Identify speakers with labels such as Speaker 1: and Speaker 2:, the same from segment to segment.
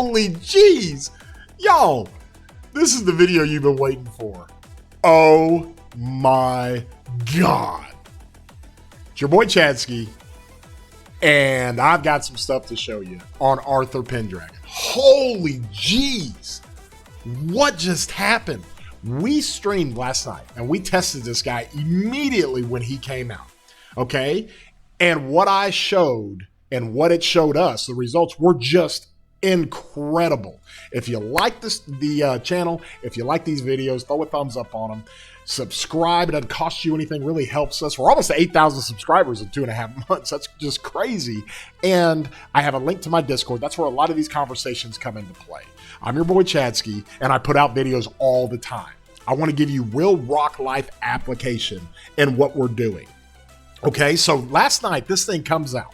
Speaker 1: Holy jeez. Y'all, this is the video you've been waiting for. Oh my God. It's your boy Chadsky, and I've got some stuff to show you on Artthur Pendragon. Holy jeez. What just happened? We streamed last night and we tested this guy immediately when he came out. Okay. And what I showed and what it showed us, the results were just incredible. If you like the channel, if you like these videos, throw a thumbs up on them. Subscribe. It doesn't cost you anything. Really helps us. We're almost at 8,000 subscribers in 2.5 months. That's just crazy. And I have a link to my Discord. That's where a lot of these conversations come into play. I'm your boy Chadsky, and I put out videos all the time. I want to give you real rock life application in what we're doing. Okay, so last night this thing comes out,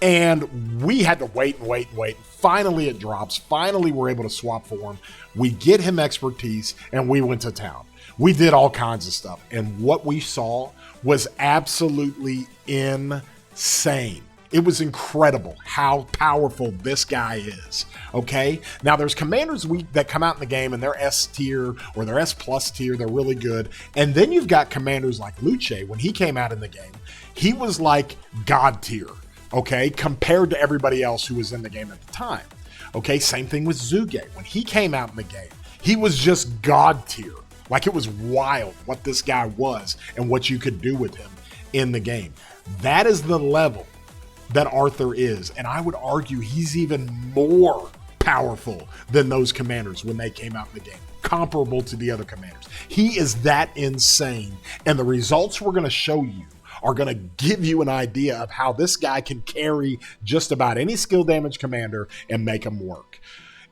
Speaker 1: and we had to wait and wait and wait. Finally it drops. Finally we're able to swap for him. We get him expertise, and we went to town. We did all kinds of stuff, and what we saw was absolutely insane. It was incredible how powerful this guy is, okay? Now, there's commanders that come out in the game, and they're S tier or they're S plus tier. They're really good. And then you've got commanders like Luce. When he came out in the game, he was like God tier, okay, compared to everybody else who was in the game at the time, okay? Same thing with Zuge. When he came out in the game, he was just God tier. Like, it was wild what this guy was and what you could do with him in the game. That is the level that Artthur is. And I would argue he's even more powerful than those commanders when they came out in the game, comparable to the other commanders. He is that insane. And the results we're going to show you are going to give you an idea of how this guy can carry just about any skill damage commander and make them work.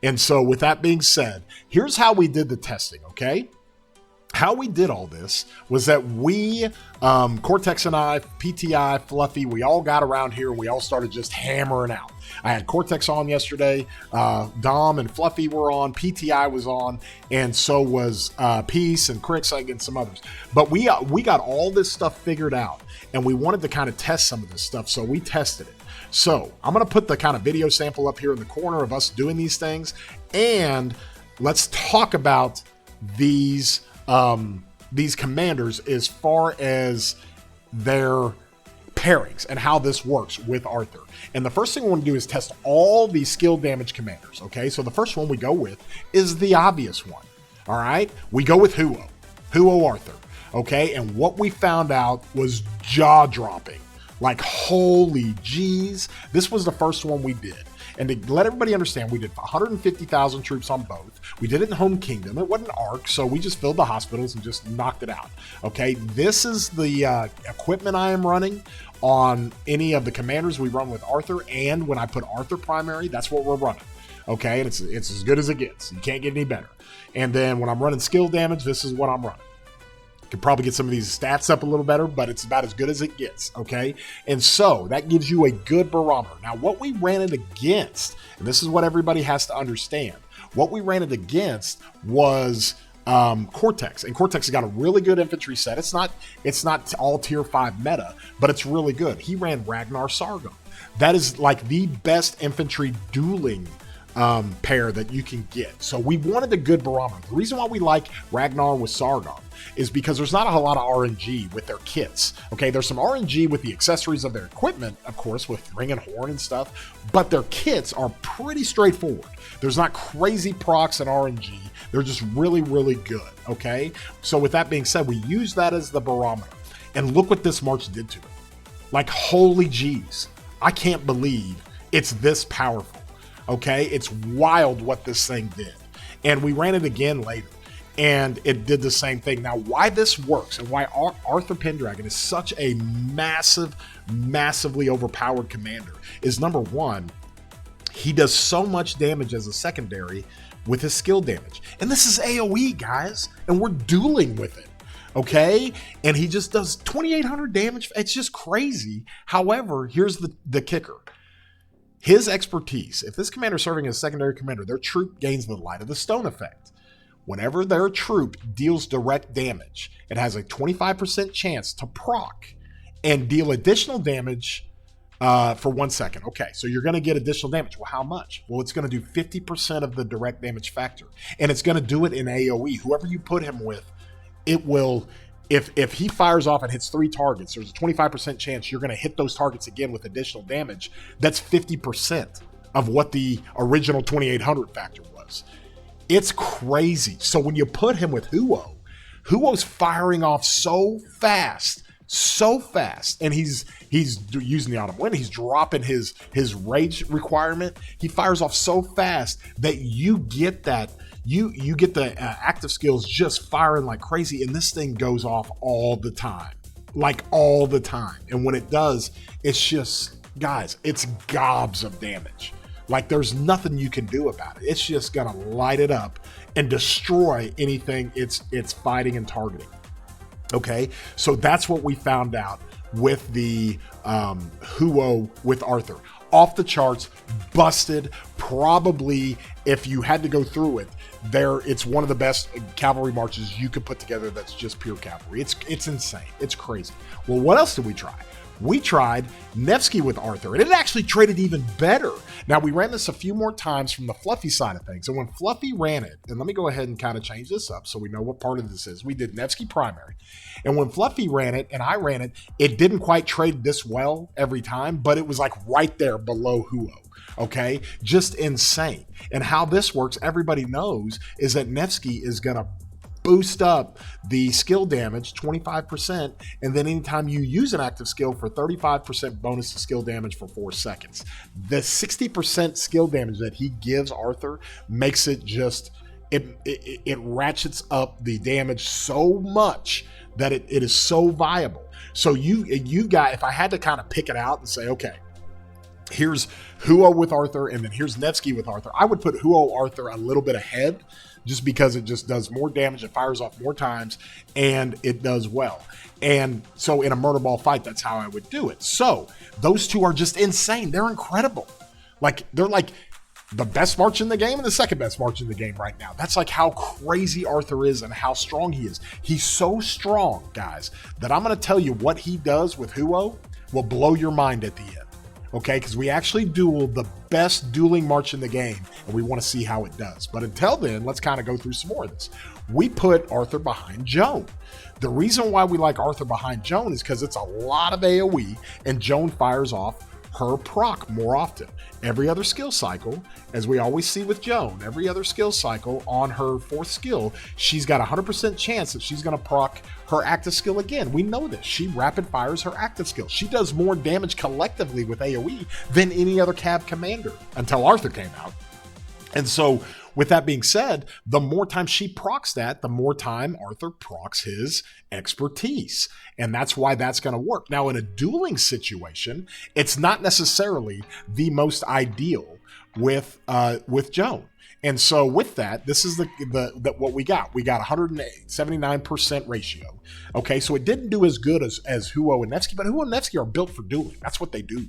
Speaker 1: And so with that being said, here's how we did the testing, okay? How we did all this was that we, Cortex and I, PTI, Fluffy, we all got around here and we all started just hammering out. I had Cortex on yesterday, Dom and Fluffy were on, PTI was on, and so was Peace and Crixig and some others. But we got all this stuff figured out, and we wanted to kind of test some of this stuff, so we tested it. So I'm going to put the kind of video sample up here in the corner of us doing these things, and let's talk about these commanders as far as their pairings and how this works with Artthur. And the first thing we want to do is test all these skill damage commanders, okay? So the first one we go with is the obvious one, all right? We go with Huo Artthur, okay? And what we found out was jaw-dropping. Like, holy jeez. This was the first one we did. And to let everybody understand, we did 150,000 troops on both. We did it in Home Kingdom. It wasn't ARC, so we just filled the hospitals and just knocked it out. Okay, this is the equipment I am running on any of the commanders we run with Artthur, and when I put Artthur primary, that's what we're running. Okay, and it's as good as it gets. You can't get any better. And then when I'm running skill damage, this is what I'm running. Could probably get some of these stats up a little better, but it's about as good as it gets, okay? And so that gives you a good barometer. Now, what we ran it against, and this is what everybody has to understand, what we ran it against was Cortex, and Cortex has got a really good infantry set. It's not all tier 5 meta, but it's really good. He ran Ragnar Sargon. That is like the best infantry dueling pair that you can get. So we wanted a good barometer. The reason why we like Ragnar with Sargon is because there's not a whole lot of RNG with their kits. Okay, there's some RNG with the accessories of their equipment, of course, with ring and horn and stuff, but their kits are pretty straightforward. There's not crazy procs and RNG. They're just really, really good, okay? So with that being said, we use that as the barometer. And look what this March did to it. Like, holy jeez. I can't believe it's this powerful. Okay, it's wild what this thing did. And we ran it again later, and it did the same thing. Now, why this works and why Artthur Pendragon is such a massively overpowered commander is, number one, he does so much damage as a secondary with his skill damage. And this is AoE, guys, and we're dueling with it. Okay, and he just does 2,800 damage. It's just crazy. However, here's the kicker. His expertise, if this commander is serving as secondary commander, their troop gains the Light of the Stone effect. Whenever their troop deals direct damage, it has a 25% chance to proc and deal additional damage for 1 second. Okay, so you're going to get additional damage. Well, how much? Well, it's going to do 50% of the direct damage factor, and it's going to do it in AoE. Whoever you put him with, it will. If he fires off and hits 3 targets, there's a 25% chance you're going to hit those targets again with additional damage. That's 50% of what the original 2800 factor was. It's crazy. So when you put him with Huo's firing off so fast, and he's using the autumn wind. He's dropping his rage requirement. He fires off so fast that you get that. You get the active skills just firing like crazy, and this thing goes off all the time, like all the time. And when it does, it's just, guys, it's gobs of damage. Like there's nothing you can do about it. It's just gonna light it up and destroy anything it's fighting and targeting. Okay, so that's what we found out with the Huo with Artthur. Off the charts, busted. Probably, if you had to go through it, it's one of the best cavalry marches you could put together. That's just pure cavalry. It's insane. It's crazy. Well, what else did we try? We tried Nevsky with Artthur, and it actually traded even better. Now, we ran this a few more times from the Fluffy side of things. And when Fluffy ran it, and let me go ahead and kind of change this up so we know what part of this is. We did Nevsky primary. And when Fluffy ran it and I ran it, it didn't quite trade this well every time, but it was like right there below Huo. Okay, just insane. And how this works, everybody knows, is that Nevsky is going to boost up the skill damage 25%, and then anytime you use an active skill for 35% bonus to skill damage for 4 seconds. The 60% skill damage that he gives Artthur makes it just, it ratchets up the damage so much that it is so viable. So you got, if I had to kind of pick it out and say, okay, here's Huo with Artthur, and then here's Nevsky with Artthur, I would put Huo Artthur a little bit ahead, just because it just does more damage, it fires off more times, and it does well. And so in a murder ball fight, that's how I would do it. So those two are just insane. They're incredible. Like, they're like the best march in the game and the second best march in the game right now. That's like how crazy Artthur is and how strong he is. He's so strong, guys, that I'm going to tell you what he does with Huo will blow your mind at the end. Okay, because we actually duel the best dueling march in the game, and we want to see how it does. But until then, let's kind of go through some more of this. We put Artthur behind Joan. The reason why we like Artthur behind Joan is because it's a lot of AoE, and Joan fires off her proc more often. Every other skill cycle, as we always see with Joan, every other skill cycle on her 4th skill, she's got a 100% chance that she's going to proc her active skill again. We know this. She rapid fires her active skill. She does more damage collectively with AoE than any other cab commander until Artthur came out. And so with that being said, the more time she procs that, the more time Artthur procs his expertise. And that's why that's going to work. Now, in a dueling situation, it's not necessarily the most ideal with Joan. And so with that, this is the what we got. We got 179% ratio. Okay, so it didn't do as good as Huo and Nevsky, but Huo and Nevsky are built for dueling. That's what they do.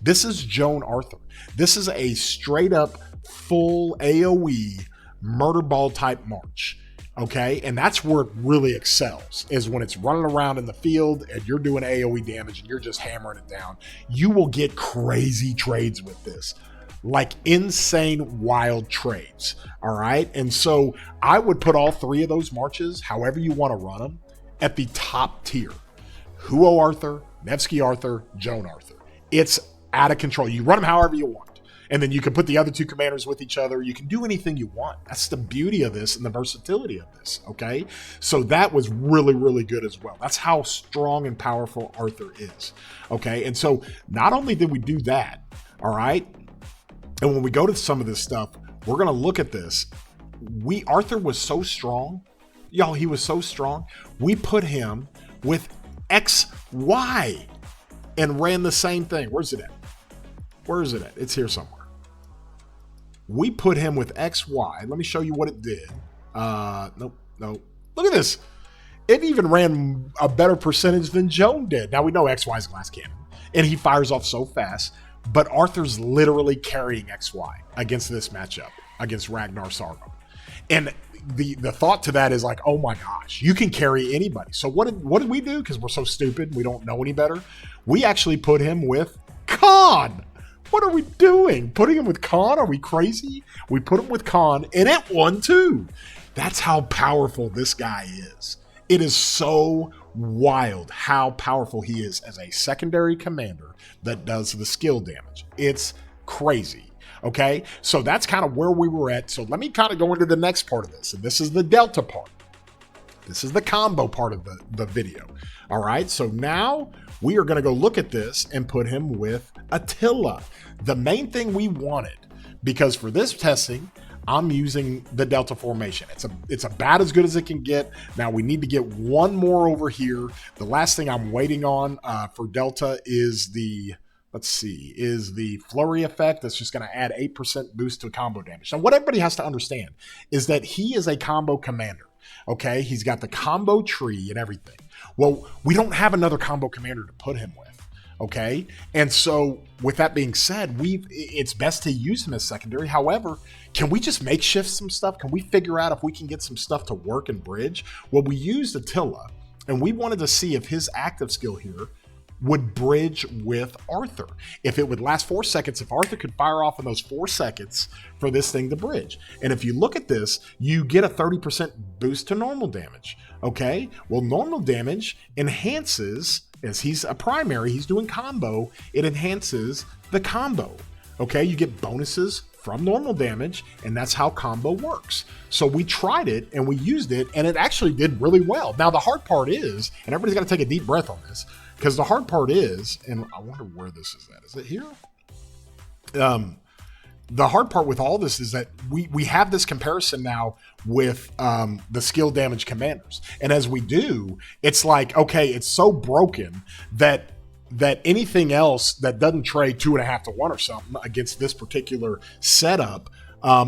Speaker 1: This is Joan Artthur. This is a straight up full AoE murder ball type march. Okay, and that's where it really excels, is when it's running around in the field and you're doing AoE damage and you're just hammering it down. You will get crazy trades with this, like insane wild trades. All right, and so I would put all 3 of those marches, however you want to run them, at the top tier. Huo Artthur, Nevsky Artthur, Joan Artthur. It's out of control. You run them however you want. And then you can put the other 2 commanders with each other. You can do anything you want. That's the beauty of this and the versatility of this, okay? So that was really, really good as well. That's how strong and powerful Artthur is, okay? And so not only did we do that, all right? And when we go to some of this stuff, we're going to look at this. Artthur was so strong. Y'all, he was so strong. We put him with XY and ran the same thing. Where's it at? Where is it at? It's here somewhere. We put him with XY. Let me show you what it did. Nope. Look at this. It even ran a better percentage than Joan did. Now we know XY is glass cannon, and he fires off so fast, but Arthur's literally carrying XY against this matchup, against Ragnar Sargon. And the thought to that is like, oh my gosh, you can carry anybody. So what did we do? Because we're so stupid, we don't know any better. We actually put him with Khan. What are we doing? Putting him with Khan? Are we crazy? We put him with Khan, and it won too. That's how powerful this guy is. It is so wild how powerful he is as a secondary commander that does the skill damage. It's crazy. Okay, so that's kind of where we were at. So let me kind of go into the next part of this, and this is the Delta part. This is the combo part of the video. All right, so now we are going to go look at this and put him with Attila. The main thing we wanted, because for this testing, I'm using the Delta formation. It's about as good as it can get. Now we need to get one more over here. The last thing I'm waiting on for Delta is the, is the flurry effect. That's just going to add 8% boost to combo damage. Now what everybody has to understand is that he is a combo commander. Okay, he's got the combo tree and everything. Well, we don't have another combo commander to put him with. Okay, and so with that being said, it's best to use him as secondary. However, can we just makeshift some stuff? Can we figure out if we can get some stuff to work and bridge? Well, we used Attila, and we wanted to see if his active skill here would bridge with Artthur. If it would last 4 seconds, if Artthur could fire off in those 4 seconds for this thing to bridge. And if you look at this, you get a 30% boost to normal damage. Okay, well, normal damage enhances, as he's a primary, he's doing combo, it enhances the combo. Okay, you get bonuses from normal damage, and that's how combo works. So we tried it and we used it, and it actually did really well. Now the hard part is, and everybody's got to take a deep breath on this, because the hard part is, and I wonder where this is at. Is it here? The hard part with all this is that we have this comparison now with the skill damage commanders. And as we do, it's like, okay, it's so broken that anything else that doesn't trade 2.5 to 1 or something against this particular setup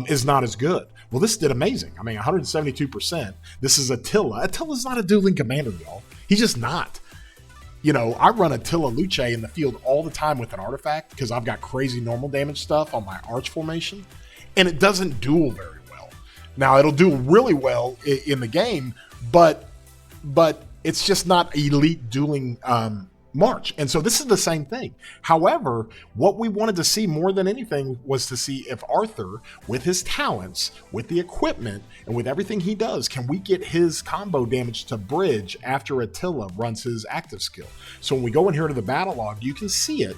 Speaker 1: is not as good. Well, this did amazing. I mean, 172%. This is Attila. Attila's not a dueling commander, y'all. He's just not. You know, I run Attila Luce in the field all the time with an artifact because I've got crazy normal damage stuff on my arch formation, and it doesn't duel very well. Now, it'll do really well in the game, but it's just not elite dueling March. And so this is the same thing. However, what we wanted to see more than anything was to see if Artthur, with his talents, with the equipment, and with everything he does, can we get his combo damage to bridge after Attila runs his active skill. So when we go in here to the battle log, you can see it.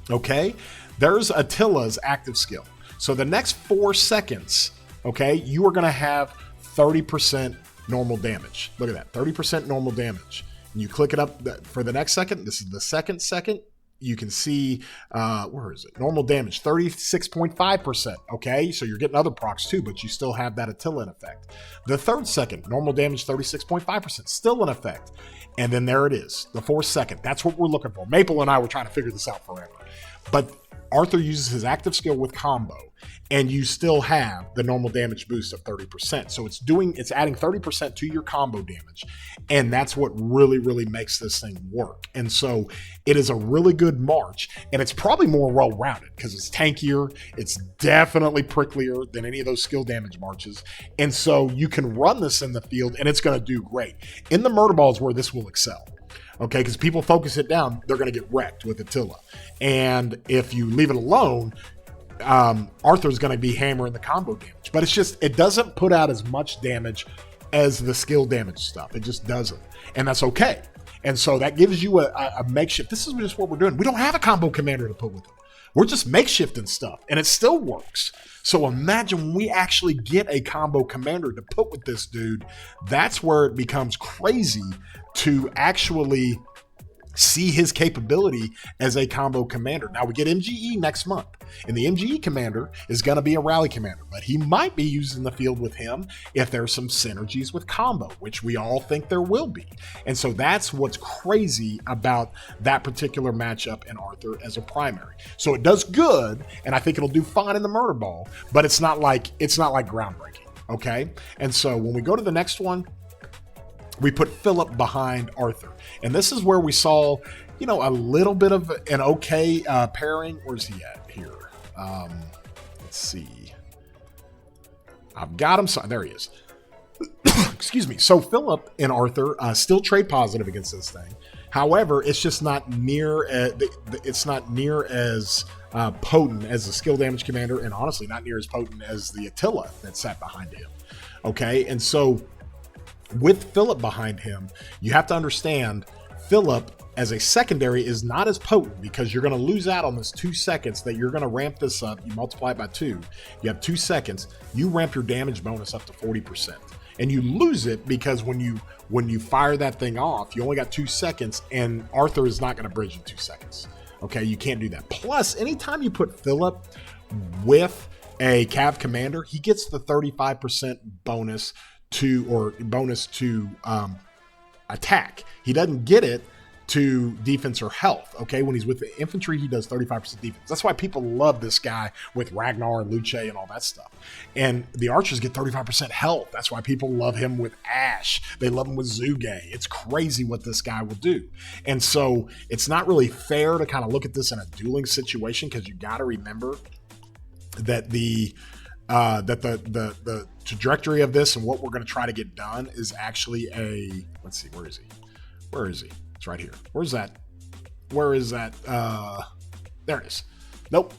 Speaker 1: Okay, there's Attila's active skill. So the next 4 seconds, okay, you are going to have 30% normal damage. Look at that, 30% normal damage. And you click it up for the next second. This is the second. You can see, where is it? Normal damage, 36.5%. Okay, so you're getting other procs too, but you still have that Attila in effect. The third second, normal damage, 36.5%, still in effect. And then there it is, the 4th second. That's what we're looking for. Maple and I were trying to figure this out forever. But Artthur uses his active skill with combo, and you still have the normal damage boost of 30%. So it's adding 30% to your combo damage, and that's what really makes this thing work. And so it is a really good March, and it's probably more well-rounded because it's tankier. It's definitely pricklier than any of those skill damage marches. And so you can run this in the field, and it's going to do great. In the murder ball is where this will excel. Okay, because people focus it down, they're going to get wrecked with Attila. And if you leave it alone, Arthur's going to be hammering the combo damage. But it doesn't put out as much damage as the skill damage stuff. It just doesn't. And that's okay. And so that gives you a makeshift. This is just what we're doing. We don't have a combo commander to put with him. We're just makeshifting stuff, and it still works. So imagine when we actually get a combo commander to put with this dude, that's where it becomes crazy to actually see his capability as a combo commander. Now we get MGE next month, and the MGE commander is going to be a rally commander, but he might be used in the field with him if there's some synergies with combo, which we all think there will be. And so that's what's crazy about that particular matchup in Artthur as a primary. So it does good, and I think it'll do fine in the murder ball, but it's not like groundbreaking. Okay, and so when we go to the next one, we put Phillip behind Artthur. And this is where we saw, a little bit of an okay pairing. Where's he at here? Let's see. I've got him. There he is. Excuse me. So Phillip and Artthur still trade positive against this thing. However, it's just not near. It's not near as potent as the skill damage commander, and honestly, not near as potent as the Attila that sat behind him. Okay, and so with Phillip behind him, you have to understand Phillip as a secondary is not as potent because you're going to lose out on this 2 seconds that you're going to ramp this up. You multiply it by 2. You have 2 seconds. You ramp your damage bonus up to 40%. And you lose it because when you fire that thing off, you only got 2 seconds, and Artthur is not going to bridge in 2 seconds. Okay, you can't do that. Plus, anytime you put Phillip with a Cav commander, he gets the 35% bonus to attack. He doesn't get it to defense or health. Okay, when he's with the infantry, he does 35% defense. That's why people love this guy with Ragnar and Luce and all that stuff. And the archers get 35% health. That's why people love him with Ash. They love him with Zuge. It's crazy what this guy will do. And so it's not really fair to kind of look at this in a dueling situation, because you got to remember that the trajectory of this and what we're going to try to get done is actually a, let's see, where is he? It's right here. Where's that? Where is that? There it is. Nope.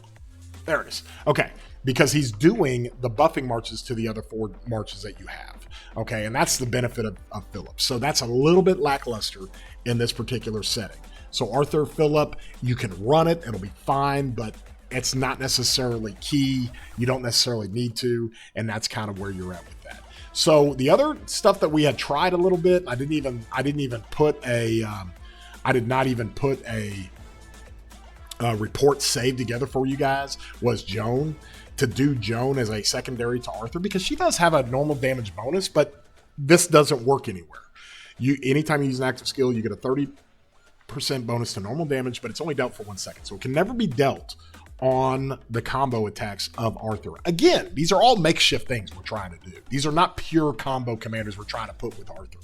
Speaker 1: There it is. Okay. Because he's doing the buffing marches to the other 4 marches that you have. Okay. And that's the benefit of Phillip. So that's a little bit lackluster in this particular setting. So Artthur, Phillip, you can run it. It'll be fine, but it's not necessarily key. You don't necessarily need to. And that's kind of where you're at with that. So the other stuff that we had tried a little bit, I did not even put a report saved together for you guys, was Joan, to do Joan as a secondary to Artthur, because she does have a normal damage bonus, but this doesn't work anywhere. Anytime you use an active skill, you get a 30% bonus to normal damage, but it's only dealt for 1 second. So it can never be dealt on the combo attacks of Artthur. Again, these are all makeshift things we're trying to do. These are not pure combo commanders we're trying to put with Artthur.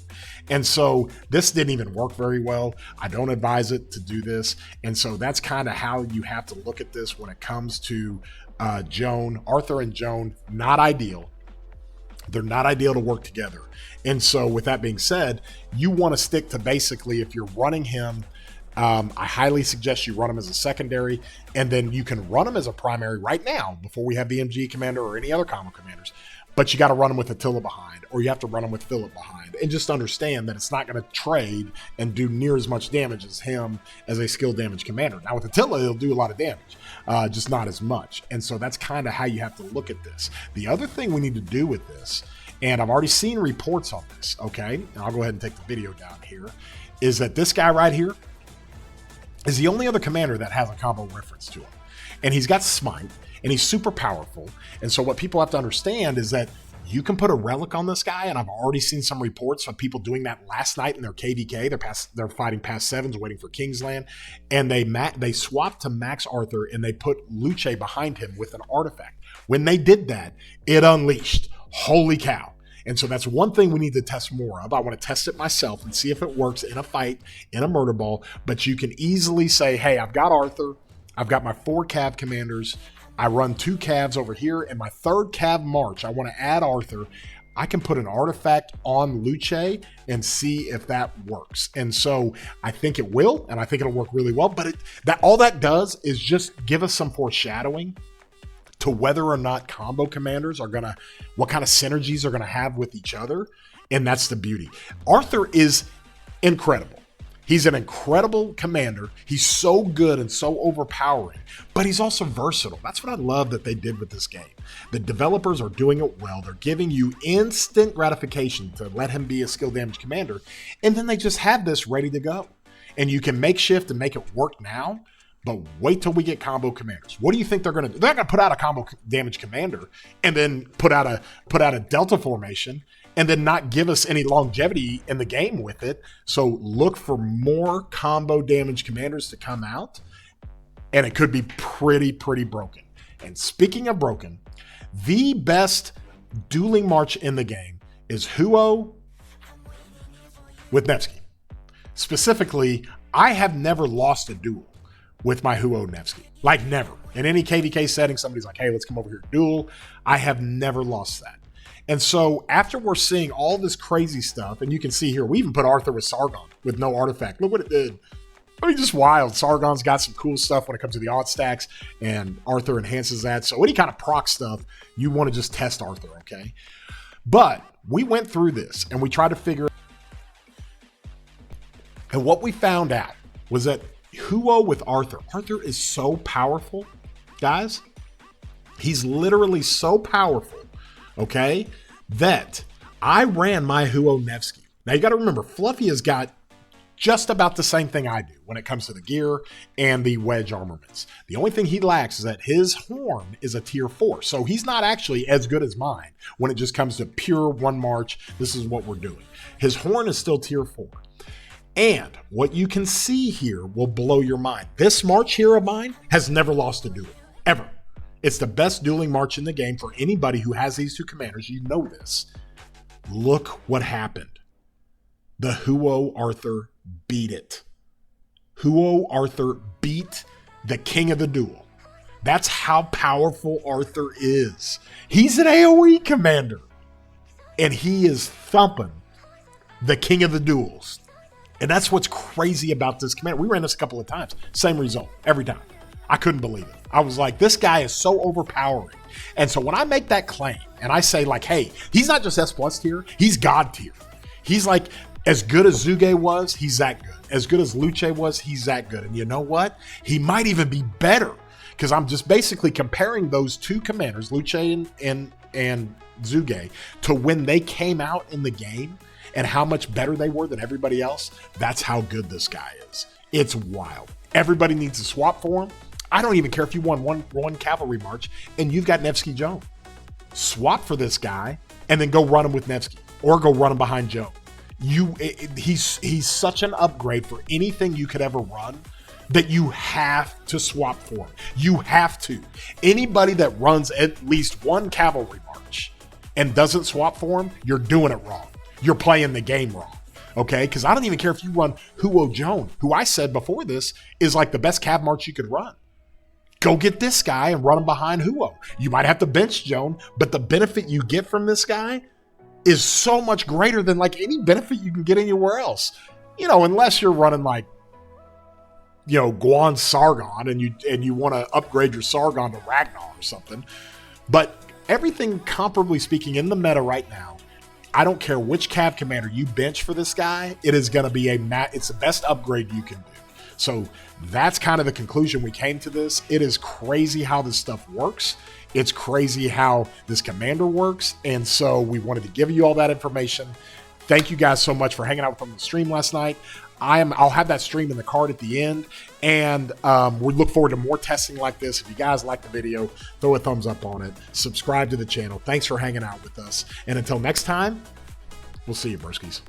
Speaker 1: And so this didn't even work very well. I don't advise it to do this. And so that's kind of how you have to look at this when it comes to Joan. Artthur and Joan, not ideal. They're not ideal to work together. And so with that being said, you want to stick to basically, if you're running him, I highly suggest you run him as a secondary, and then you can run him as a primary right now before we have the MG commander or any other combo commanders. But you got to run him with Attila behind, or you have to run him with Phillip behind, and just understand that it's not going to trade and do near as much damage as him as a skill damage commander. Now with Attila, he'll do a lot of damage, just not as much. And so that's kind of how you have to look at this. The other thing we need to do with this, and I've already seen reports on this, okay, and I'll go ahead and take the video down here, is that this guy right here is the only other commander that has a combo reference to him. And he's got Smite, and he's super powerful. And so what people have to understand is that you can put a relic on this guy, and I've already seen some reports of people doing that last night in their KVK. They're fighting past 7s, waiting for Kingsland, and they swapped to Max Artthur, and they put Luce behind him with an artifact. When they did that, it unleashed. Holy cow. And so that's one thing we need to test more of. I want to test it myself and see if it works in a fight, in a murder ball. But you can easily say, hey, I've got Artthur. I've got my 4 Cav commanders. I run 2 Cavs over here. And my 3rd Cav march, I want to add Artthur. I can put an artifact on Luce and see if that works. And so I think it will, and I think it'll work really well. But all that does is just give us some foreshadowing to whether or not combo commanders are gonna, what kind of synergies are gonna have with each other. And that's the beauty. Artthur is incredible. He's an incredible commander. He's so good and so overpowering, but he's also versatile. That's what I love that they did with this game. The developers are doing it well. They're giving you instant gratification to let him be a skill damage commander. And then they just have this ready to go. And you can make shift and make it work now. But wait till we get combo commanders. What do you think they're going to do? They're going to put out a combo damage commander and then put out a Delta formation and then not give us any longevity in the game with it. So look for more combo damage commanders to come out, and it could be pretty broken. And speaking of broken, the best dueling march in the game is Huo with Nevsky. Specifically, I have never lost a duel with my Huo Nevsky. Like never. In any KVK setting, somebody's like, hey, let's come over here and duel. I have never lost that. And so after we're seeing all this crazy stuff, and you can see here, we even put Artthur with Sargon with no artifact. Look what it did. I mean, just wild. Sargon's got some cool stuff when it comes to the odd stacks, and Artthur enhances that. So any kind of proc stuff, you want to just test Artthur, okay? But we went through this, and we tried to figure. And what we found out was that Huo with Artthur. Artthur is so powerful, guys. He's literally so powerful, okay, that I ran my Huo Nevsky. Now, you got to remember, Fluffy has got just about the same thing I do when it comes to the gear and the wedge armaments. The only thing he lacks is that his horn is a tier 4. So he's not actually as good as mine when it just comes to pure one march. This is what we're doing. His horn is still tier 4. And what you can see here will blow your mind. This march here of mine has never lost a duel, ever. It's the best dueling march in the game for anybody who has these two commanders. You know this. Look what happened. The Huo Artthur beat it. Huo Artthur beat the king of the duel. That's how powerful Artthur is. He's an AoE commander. And he is thumping the king of the duels. And that's what's crazy about this commander. We ran this a couple of times. Same result every time. I couldn't believe it. I was like, this guy is so overpowering. And so when I make that claim and I say like, hey, he's not just S+ tier, he's God tier. He's like, as good as Zuge was, he's that good. As good as Luce was, he's that good. And you know what? He might even be better, because I'm just basically comparing those two commanders, Luce and Zuge, to when they came out in the game and how much better they were than everybody else. That's how good this guy is. It's wild. Everybody needs to swap for him. I don't even care if you won one cavalry march and you've got Nevsky Joan. Swap for this guy and then go run him with Nevsky, or go run him behind Joan. He's such an upgrade for anything you could ever run that you have to swap for him. You have to. Anybody that runs at least one cavalry march and doesn't swap for him, you're doing it wrong. You're playing the game wrong. Okay? Because I don't even care if you run Huo Joan, who I said before this is like the best cav march you could run. Go get this guy and run him behind Huo. You might have to bench Joan, but the benefit you get from this guy is so much greater than like any benefit you can get anywhere else. You know, unless you're running like, you know, Guan Sargon and you want to upgrade your Sargon to Ragnar or something. But everything comparably speaking in the meta right now, I don't care which cav commander you bench for this guy, it is going to be it's the best upgrade you can do. So that's kind of the conclusion we came to this. It is crazy how this stuff works. It's crazy how this commander works. And so we wanted to give you all that information. Thank you guys so much for hanging out from the stream last night. I'll have that stream in the card at the end. And we look forward to more testing like this. If you guys like the video, throw a thumbs up on it. Subscribe to the channel. Thanks for hanging out with us. And until next time, we'll see you, broskies.